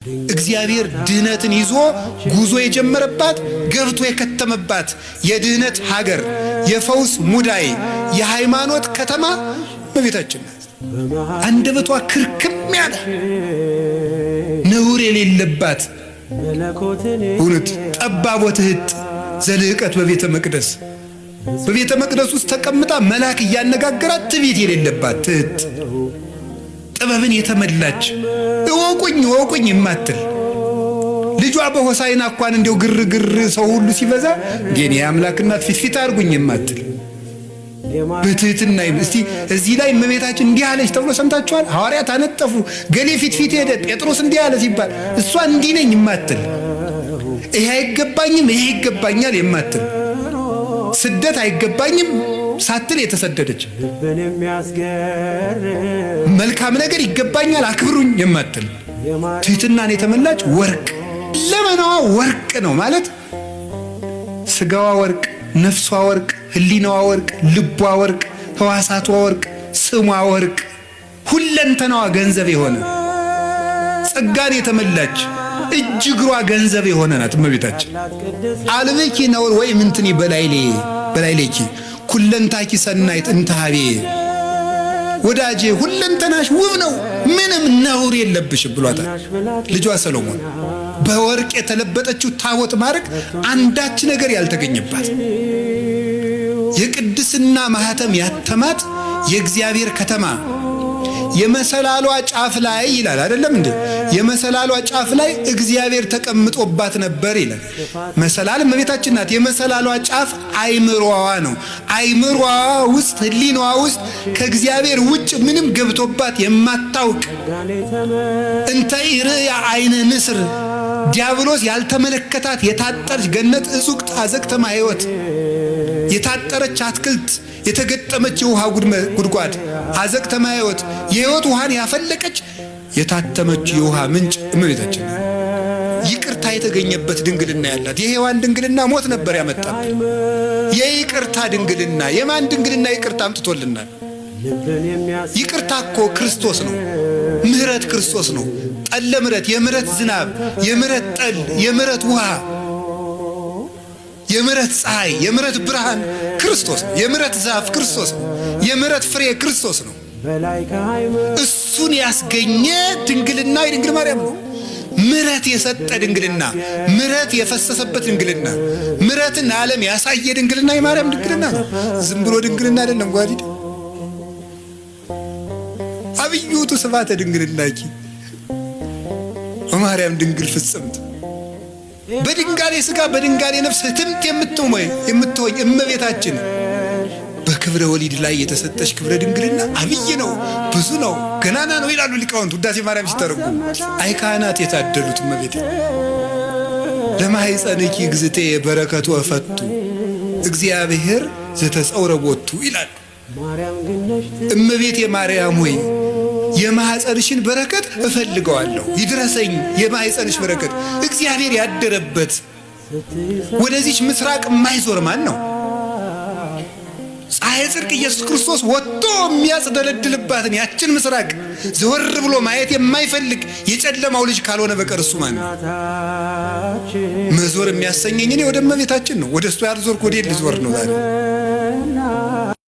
እግዚአብሔር ድህነትን ይዞ ጉዞ የጀመረባት ገብቶ የከተመባት የድህነት ሀገር የፈውስ ሙዳይ የሃይማኖት ከተማ በቤታችን ናት። አንደበቷ ክርክም ያለ ነውር የሌለባት እውነት ጠባቦት እህት ዘልቀት በቤተ መቅደስ ውስጥ ተቀምጣ መልአክ እያነጋገራት ትዕቢት የሌለባት እህት ጥበብን የተመላች እወቁኝ የማትል ልጇ በሆሳዕና እንኳን እንደው ግርግር ሰው ሁሉ ሲበዛ ግን የአምላክ እናት ፊት አድርጉኝ የማትል በትህትና እስቲ እዚህ ላይ እመቤታችን እንዲህ አለች ተብሎ ሰምታችኋል? ሐዋርያት አነጠፉ ገሌ ፊት ሄደ ጴጥሮስ እንዲህ አለ ሲባል እሷ እንዲህ ነኝ የማትል ይሄ አይገባኝም ይሄ ይገባኛል የማትል ስደት አይገባኝም ሳትል የተሰደደች መልካም ነገር ይገባኛል አክብሩኝ የማትል ትህትናን የተመላች ወርቅ ለመናዋ ወርቅ ነው ማለት ስጋዋ ወርቅ ነፍሷ ወርቅ ህሊናዋ ወርቅ ልቧ ወርቅ ሕዋሳቷ ወርቅ ስሟ ወርቅ ሁለንተናዋ ገንዘብ የሆነ ጸጋን የተመላች እጅግሯ ገንዘብ የሆነ ናት እመቤታችን። አልበኪ ነውር ወይ ምንትኒ በላይሌኪ ኩለንታኪ ሰናይት እንታቤ ወዳጄ ሁለንተናሽ ውብ ነው ምንም ነውር የለብሽም ብሏታል ልጇ ሰሎሞን። በወርቅ የተለበጠችው ታቦት ማረግ አንዳች ነገር ያልተገኘባት የቅድስና ማህተም ያተማት የእግዚአብሔር ከተማ የመሰላሏ ጫፍ ላይ ይላል አይደለም እንዴ? የመሰላሏ ጫፍ ላይ እግዚአብሔር ተቀምጦባት ነበር ይላል። መሰላል እመቤታችን ናት። የመሰላሏ ጫፍ አይምሮዋ ነው። አይምሮዋ ውስጥ ህሊናዋ ውስጥ ከእግዚአብሔር ውጭ ምንም ገብቶባት የማታውቅ እንተ ይርያ አይነ ንስር ዲያብሎስ ያልተመለከታት የታጠረች ገነት እጹቅ አዘቅተማ ሕይወት የታጠረች አትክልት የተገጠመች የውሃ ጉድጓድ አዘቅተማ ሕይወት የሕይወት ውሃን ያፈለቀች የታተመች የውሃ ምንጭ እመቤታችን ይቅርታ የተገኘበት ድንግልና ያላት የሔዋን ድንግልና ሞት ነበር ያመጣበት የይቅርታ ድንግልና የማን ድንግልና ይቅርታ አምጥቶልናል? ይቅርታ እኮ ክርስቶስ ነው። ምህረት ክርስቶስ ነው። ጠለ ምህረት የምህረት ዝናብ የምህረት ጠል የምህረት ውሃ የምህረት ፀሐይ የምህረት ብርሃን ክርስቶስ ነው። የምህረት ዛፍ ክርስቶስ ነው። የምህረት ፍሬ ክርስቶስ ነው። እሱን ያስገኘ ድንግልና የድንግል ማርያም ነው። ምህረት የሰጠ ድንግልና ምህረት የፈሰሰበት ድንግልና ምህረትን ዓለም ያሳየ ድንግልና የማርያም ድንግልና ነው። ዝም ብሎ ድንግልና አይደለም። ጓዲድ አብዩቱ ስብሐተ ድንግልናኪ ወማርያም ድንግል ፍጽምት በድንጋሌ ሥጋ በድንጋሌ ነፍስ ህትምት የምትሆኝ እመቤታችን በክብረ ወሊድ ላይ የተሰጠች ክብረ ድንግልና አብይ ነው፣ ብዙ ነው፣ ገናና ነው ይላሉ ሊቃውንት ውዳሴ ማርያም ሲተረጉሙ። አይ ካህናት የታደሉት እመቤቴ ለማኅፀንኪ እግዝእቴ በረከቱ እፈቱ እግዚአብሔር ዘተጸውረ ቦቱ ይላሉ። እመቤቴ ማርያም ሆይ የማኅፀንሽን በረከት እፈልገዋለሁ ይድረሰኝ። የማኅፀንሽ በረከት እግዚአብሔር ያደረበት ወደዚች ምስራቅ የማይዞር ማን ነው? ፀሐይ ጽድቅ ኢየሱስ ክርስቶስ ወጥቶ የሚያጽደለድልባትን ያችን ምስራቅ ዘወር ብሎ ማየት የማይፈልግ የጨለማው ልጅ ካልሆነ በቀር እሱ ማን ነው? መዞር የሚያሰኘኝ እኔ ወደ እመቤታችን ነው። ወደ እሱ ያልዞርኩ ወዴት ልዞር ነው ዛሬ?